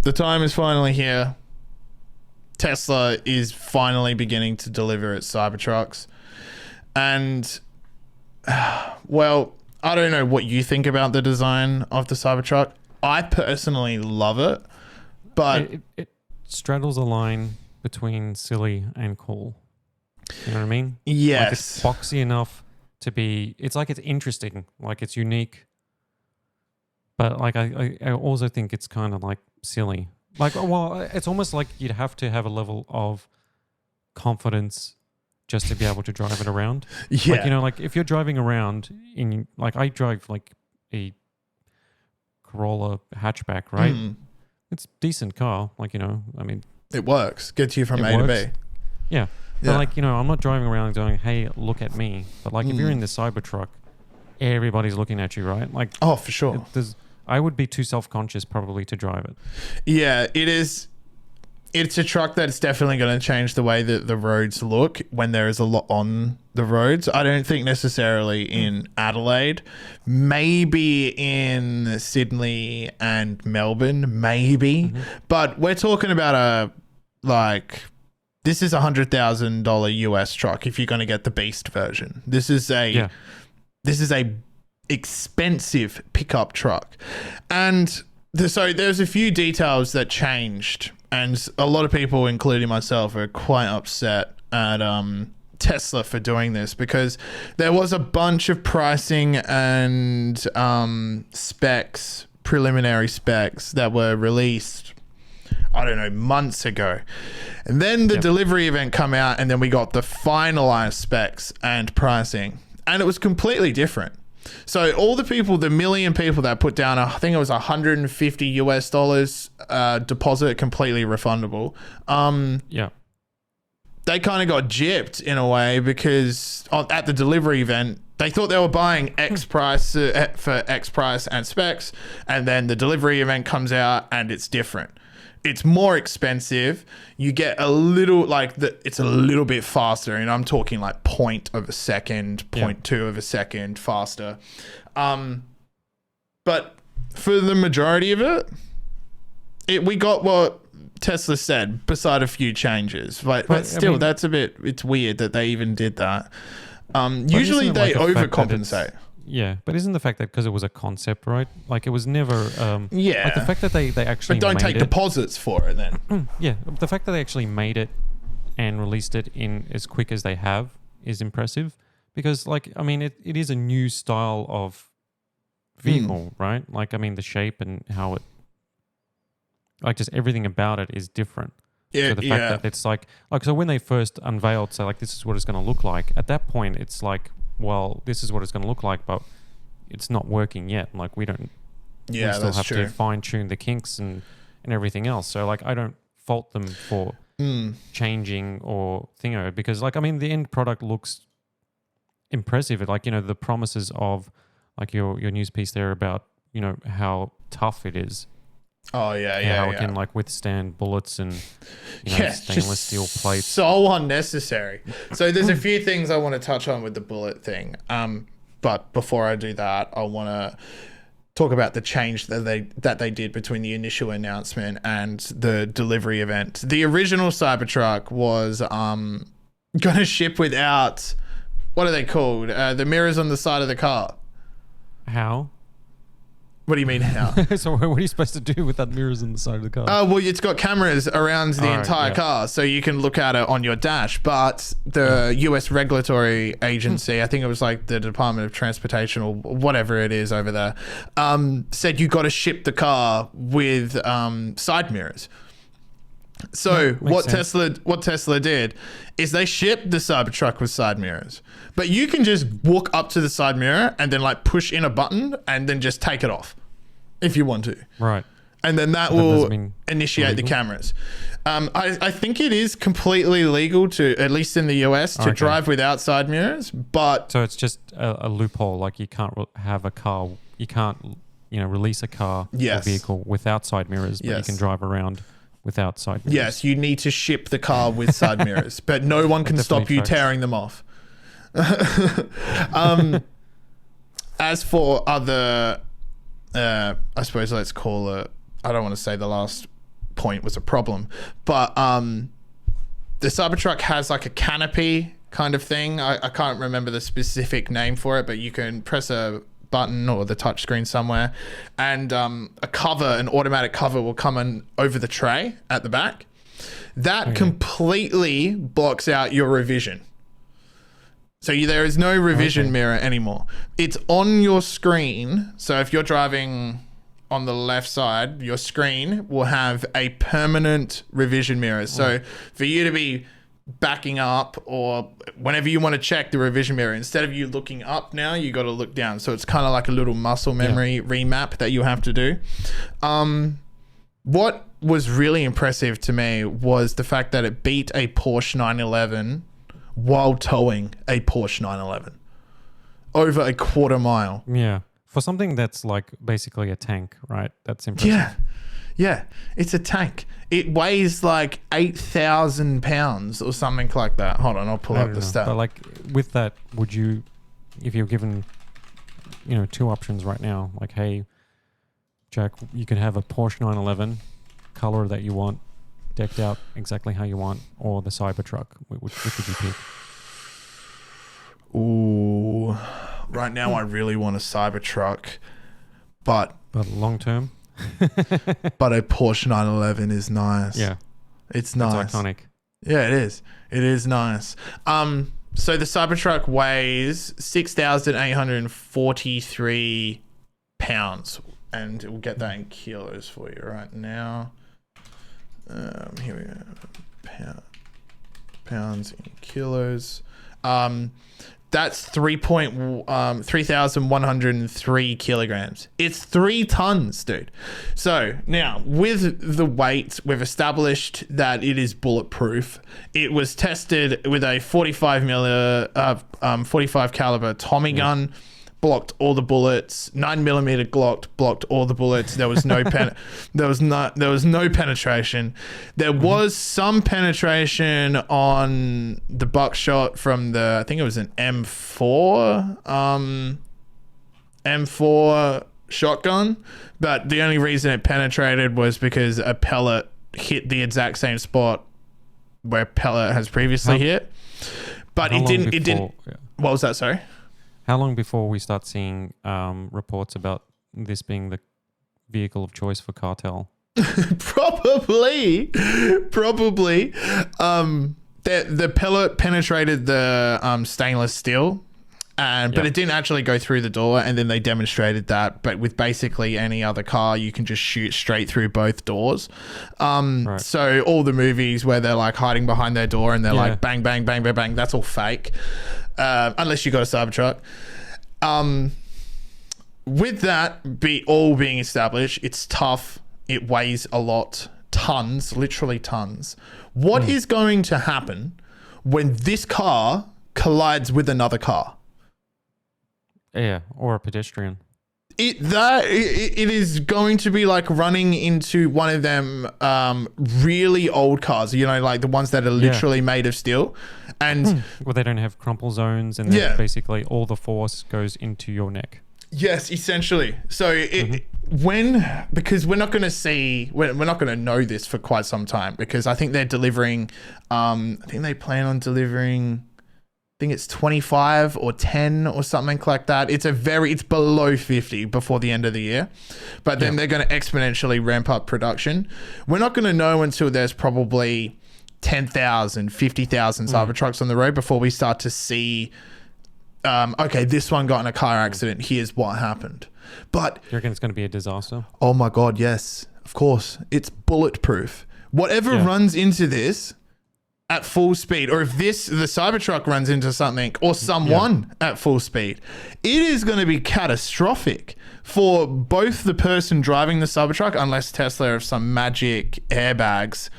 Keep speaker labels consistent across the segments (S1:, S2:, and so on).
S1: The time is finally here. Tesla is finally beginning to deliver its Cybertrucks. And, well, I don't know what you think about the design of the Cybertruck. I personally love it, but...
S2: It straddles a line between silly and cool. You know what I mean?
S1: Yes.
S2: Like it's boxy enough to be... It's like it's interesting. Like it's unique. But like I also think it's kind of like silly. Like, well, it's almost like you'd have to have a level of confidence just to be able to drive it around.
S1: Yeah.
S2: Like, you know, like if you're driving around in... Like I drive like a Corolla hatchback, right? It's a decent car. Like, you know, I mean...
S1: It works. Gets you from A to B.
S2: Yeah. But like, you know, I'm not driving around going, hey, look at me. But like if you're in the Cybertruck, everybody's looking at you, right? Like,
S1: oh, for sure.
S2: I would be too self-conscious probably to drive it.
S1: Yeah, it is. It's a truck that's definitely going to change the way that the roads look when there is a lot on the roads. I don't think necessarily in Adelaide, maybe in Sydney and Melbourne, maybe. But we're talking about this is $100,000 US truck if you're going to get the Beast version. This is a expensive pickup truck. And so there's a few details that changed, and a lot of people, including myself, are quite upset at Tesla for doing this, because there was a bunch of pricing and specs, preliminary specs that were released, I don't know, months ago. And then the delivery event come out, and then we got the finalized specs and pricing, and it was completely different. So all the people, the million people that put down, I think it was $150 US deposit, completely refundable. They kind of got gypped in a way, because at the delivery event, they thought they were buying X price for X price and specs, and then the delivery event comes out and it's different. It's more expensive. You get a little, it's a little bit faster, and I'm talking like 0.1 second, 0.2 second faster. But for the majority of it, we got what Tesla said, beside a few changes. But still, it's weird that they even did that. Usually they overcompensate.
S2: Yeah, but isn't the fact that because it was a concept, right? Like it was never... like the fact that they actually
S1: But don't take deposits for it then.
S2: Yeah, the fact that they actually made it and released it in as quick as they have is impressive, because like, I mean, it is a new style of vehicle, right? Like, I mean, the shape and how it... Like just everything about it is different.
S1: Yeah,
S2: so the fact that it's like, so when they first unveiled, so like this is what it's going to look like, at that point it's like, well, this is what it's going to look like, but it's not working yet. Like we still have to fine tune the kinks and everything else. So like, I don't fault them for changing or thingo, because like, I mean, the end product looks impressive. Like, you know, the promises of like your news piece there about, you know, how tough it is.
S1: Oh yeah,
S2: how it can like withstand bullets and stainless steel plates.
S1: So unnecessary. So there's a few things I want to touch on with the bullet thing. But before I do that, I want to talk about the change that they did between the initial announcement and the delivery event. The original Cybertruck was going to ship without, what are they called? The mirrors on the side of the car.
S2: How?
S1: What do you mean how?
S2: So what are you supposed to do with that mirrors on the side of the car?
S1: Well, it's got cameras around the entire car, so you can look at it on your dash. But the US regulatory agency, I think it was like the Department of Transportation or whatever it is over there, said you got to ship the car with side mirrors. So what Tesla did is they shipped the Cybertruck with side mirrors, but you can just walk up to the side mirror and then like push in a button and then just take it off if you want to.
S2: Right.
S1: And then that will initiate the cameras. I think it is completely legal to, at least in the US, to drive without side mirrors, but...
S2: So it's just a loophole, like you can't have a car, you can't, release a car or vehicle without side mirrors, but you can drive around without side mirrors.
S1: Yes, you need to ship the car with side mirrors, but no one can stop you tearing them off. As for other, I suppose let's call it, I don't want to say the last point was a problem. But the Cybertruck has like a canopy kind of thing. I can't remember the specific name for it, but you can press a button or the touchscreen somewhere, and an automatic cover will come in over the tray at the back. That completely blocks out your revision. So there is no revision mirror anymore. It's on your screen. So if you're driving on the left side, your screen will have a permanent revision mirror. So for you to be backing up or whenever you want to check the revision mirror, instead of you looking up now, you got to look down. So it's kind of like a little muscle memory remap that you have to do. What was really impressive to me was the fact that it beat a Porsche 911 while towing a Porsche 911 over a quarter mile.
S2: Yeah. For something that's like basically a tank, right? That's impressive.
S1: Yeah. It's a tank. It weighs like 8,000 pounds or something like that. Hold on, I'll pull up the stat.
S2: But like with that, would you, if you're given, two options right now, like, hey, Jack, you can have a Porsche 911, color that you want, decked out exactly how you want, or the Cybertruck, which would you pick?
S1: Ooh, right now I really want a Cybertruck, but
S2: long term?
S1: But a Porsche 911 is nice.
S2: Yeah.
S1: It's nice.
S2: It's iconic.
S1: Yeah, it is. It is nice. So the Cybertruck weighs 6,843 pounds, and we'll get that in kilos for you right now. Here we go. Pounds in kilos. That's 3,103 kilograms. It's 3 tons, dude. So now with the weight, we've established that it is bulletproof. It was tested with a 45 caliber Tommy gun. Blocked all the bullets. 9mm Glock blocked all the bullets. There was no there was no penetration. There was some penetration on the buckshot from I think it was an M4 shotgun, but the only reason it penetrated was because a pellet hit the exact same spot where pellet has previously hit. But it didn't. What was that? Sorry.
S2: How long before we start seeing reports about this being the vehicle of choice for cartel?
S1: Probably. The pellet penetrated the stainless steel, but it didn't actually go through the door. And then they demonstrated that. But with basically any other car, you can just shoot straight through both doors. Right. So all the movies where they're like hiding behind their door and they're like bang, bang, bang, bang, bang, that's all fake. Unless you got a Cybertruck. With that being established, it's tough. It weighs a lot. Tons, literally tons. What is going to happen when this car collides with another car?
S2: Yeah, or a pedestrian.
S1: It is going to be like running into one of them really old cars, like the ones that are literally made of steel. And
S2: well, they don't have crumple zones, and then basically all the force goes into your neck.
S1: Yes, essentially. So because we're not going to know this for quite some time, because I think they're delivering, I think they plan on delivering, I think it's 25 or 10 or something like that. It's below 50 before the end of the year, but then they're going to exponentially ramp up production. We're not going to know until there's probably 10,000, 50,000 Cybertrucks on the road before we start to see, okay, this one got in a car accident. Here's what happened. But
S2: you reckon it's going to be a disaster?
S1: Oh my God, yes, of course. It's bulletproof. Whatever runs into this at full speed, or if the Cybertruck runs into something or someone at full speed, it is going to be catastrophic for both the person driving the Cybertruck, unless Tesla have some magic airbags,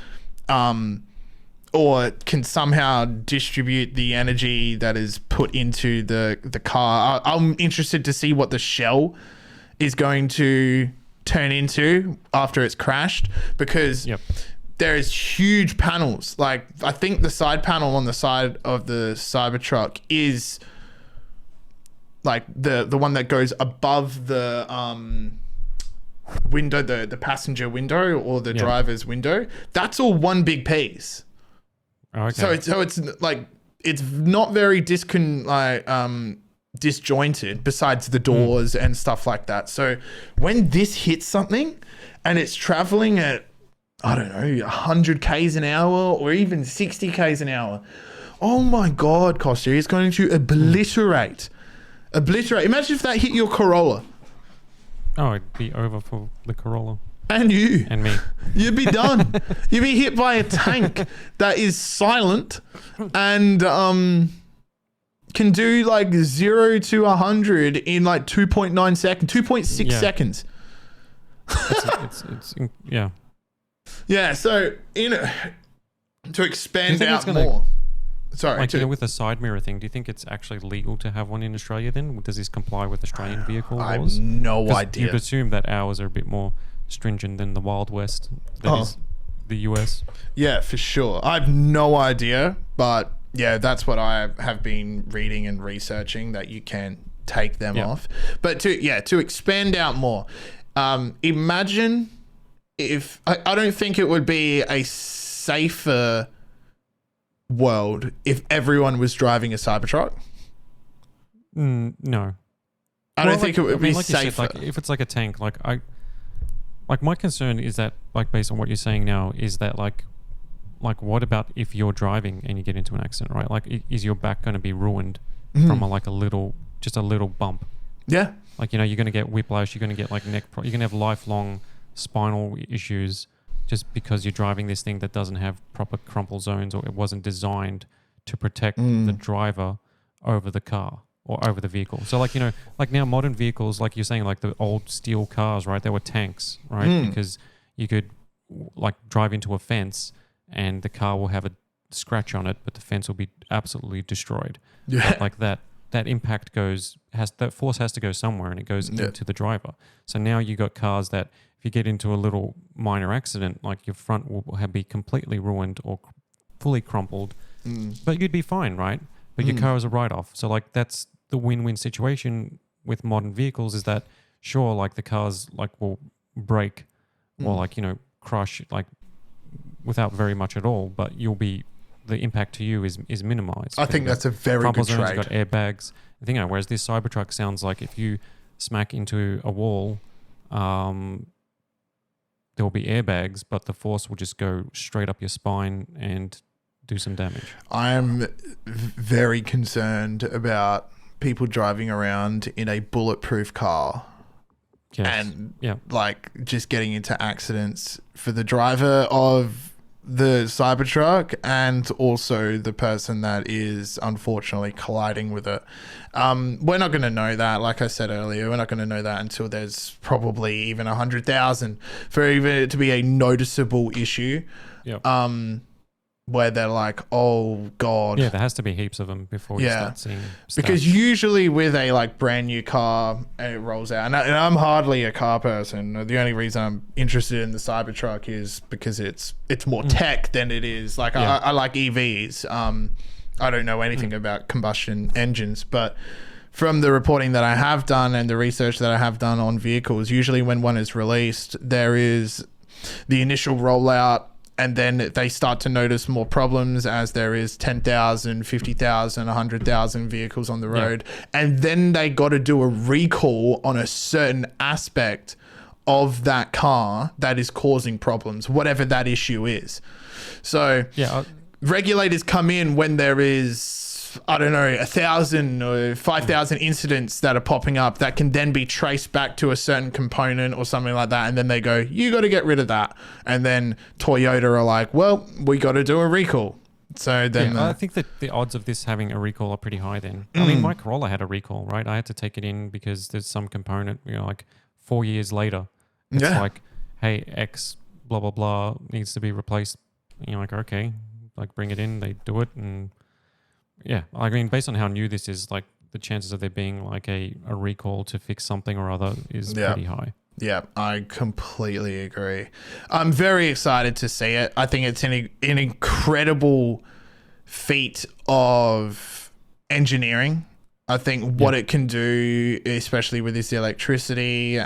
S1: or can somehow distribute the energy that is put into the car. I'm interested to see what the shell is going to turn into after it's crashed, because there is huge panels. Like, I think the side panel on the side of the Cybertruck is like the one that goes above the window, the passenger window or the
S2: Yeah.
S1: driver's window, that's all one big piece.
S2: Oh, okay.
S1: So it's like it's not very disjointed besides the doors and stuff like that. So when this hits something and it's traveling at, I don't know, 100 Ks an hour or even 60 Ks an hour, oh my God, Kostya, it's going to obliterate. Imagine if that hit your Corolla.
S2: Oh, it'd be over for the Corolla.
S1: And you.
S2: And me.
S1: You'd be done. You'd be hit by a tank that is silent and can do like 0 to 100 in like 2.9 seconds, 2.6 seconds.
S2: Yeah.
S1: Yeah, so to expand out
S2: gonna,
S1: more. Sorry.
S2: Like, with the side mirror thing, do you think it's actually legal to have one in Australia then? Does this comply with Australian vehicle laws?
S1: I have no idea.
S2: You'd assume that ours are a bit more stringent than the Wild West that is the US.
S1: Yeah, for sure. I have no idea, but yeah, that's what I have been reading and researching, that you can take them off. But to expand out more, imagine if I don't think it would be a safer world if everyone was driving a Cybertruck.
S2: No.
S1: I don't think it would be
S2: like
S1: safer.
S2: You said, like, if it's like a tank, my concern is that, like, based on what you're saying now, is that like what about if you're driving and you get into an accident, right? Like, is your back going to be ruined from a little bump?
S1: Yeah.
S2: Like, you're going to get whiplash, you're going to get like you're going to have lifelong spinal issues just because you're driving this thing that doesn't have proper crumple zones, or it wasn't designed to protect the driver over the car or over the vehicle. So like now modern vehicles, like you're saying, like the old steel cars, right? They were tanks, right? Because you could like drive into a fence and the car will have a scratch on it, but the fence will be absolutely destroyed.
S1: Yeah.
S2: But like that impact that force has to go somewhere, and it goes into the driver. So now you got cars that if you get into a little minor accident, like your front will be completely ruined or fully crumpled, but you'd be fine, right? But your car is a write-off. So like that's the win-win situation with modern vehicles, is that sure, like the cars like will break or like, crush like without very much at all, but the impact to you is minimized.
S1: I think that's a very good trade.
S2: You've got airbags. Whereas this Cybertruck sounds like if you smack into a wall, there will be airbags, but the force will just go straight up your spine and do some damage.
S1: I'm very concerned about people driving around in a bulletproof car.
S2: Yes.
S1: And like just getting into accidents for the driver of the Cybertruck and also the person that is unfortunately colliding with it. We're not going to know that. Like I said earlier, we're not going to know that until there's probably even 100,000 for even to be a noticeable issue.
S2: Yep.
S1: Where they're like, oh God.
S2: Yeah, there has to be heaps of them before you start seeing stats.
S1: Because usually with a like brand new car, it rolls out. And I'm hardly a car person. The only reason I'm interested in the Cybertruck is because it's more tech than it is. Like I like EVs. I don't know anything about combustion engines, but from the reporting that I have done and the research that I have done on vehicles, usually when one is released, there is the initial rollout, and then they start to notice more problems as there is 10,000, 50,000, 100,000 vehicles on the road. And then they got to do a recall on a certain aspect of that car that is causing problems, whatever that issue is. So regulators come in when there is, I don't know, 1,000 or 5,000 incidents that are popping up that can then be traced back to a certain component or something like that. And then they go, you got to get rid of that. And then Toyota are like, well, we got to do a recall. So then
S2: I think that the odds of this having a recall are pretty high then. I mean, my Corolla had a recall, right? I had to take it in because there's some component, like 4 years later. It's like, hey, X blah, blah, blah needs to be replaced. And you're like, okay, like bring it in. They do it. And yeah, I mean, based on how new this is, like the chances of there being like a recall to fix something or other is pretty high.
S1: Yeah, I completely agree. I'm very excited to see it. I think it's an incredible feat of engineering. I think what it can do, especially with this electricity,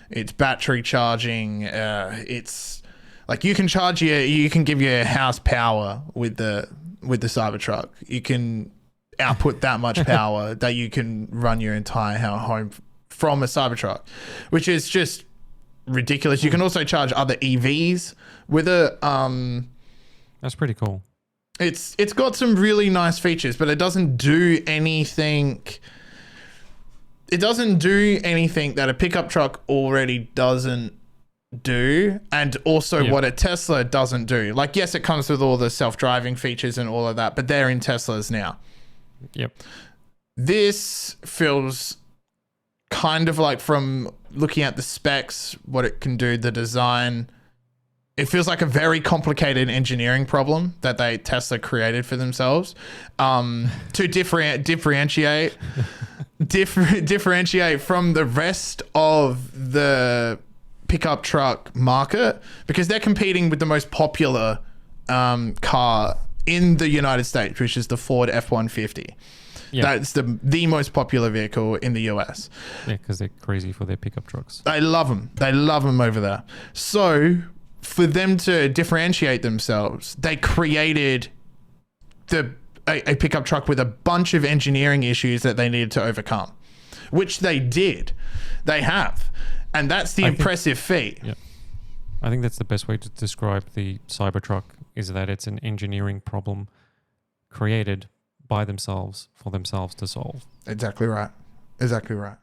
S1: It's battery charging. It's like you can give your house power with the Cybertruck. You can output that much power that you can run your entire home from a Cybertruck, which is just ridiculous. You can also charge other EVs with it.
S2: That's pretty cool.
S1: It's got some really nice features, but it doesn't do anything. It doesn't do anything that a pickup truck already doesn't do, and also what a Tesla doesn't do. Like, yes, it comes with all the self-driving features and all of that, but they're in Teslas now.
S2: Yep.
S1: This feels kind of like, from looking at the specs, what it can do, the design, it feels like a very complicated engineering problem that Tesla created for themselves to differentiate from the rest of the pickup truck market, because they're competing with the most popular car in the United States, which is the Ford F-150. Yeah. That's the most popular vehicle in the US.
S2: Yeah, because they're crazy for their pickup trucks.
S1: They love them. They love them over there. So for them to differentiate themselves, they created a pickup truck with a bunch of engineering issues that they needed to overcome, which they did. They have. And that's the impressive feat.
S2: Yeah. I think that's the best way to describe the Cybertruck, is that it's an engineering problem created by themselves for themselves to solve.
S1: Exactly right. Exactly right.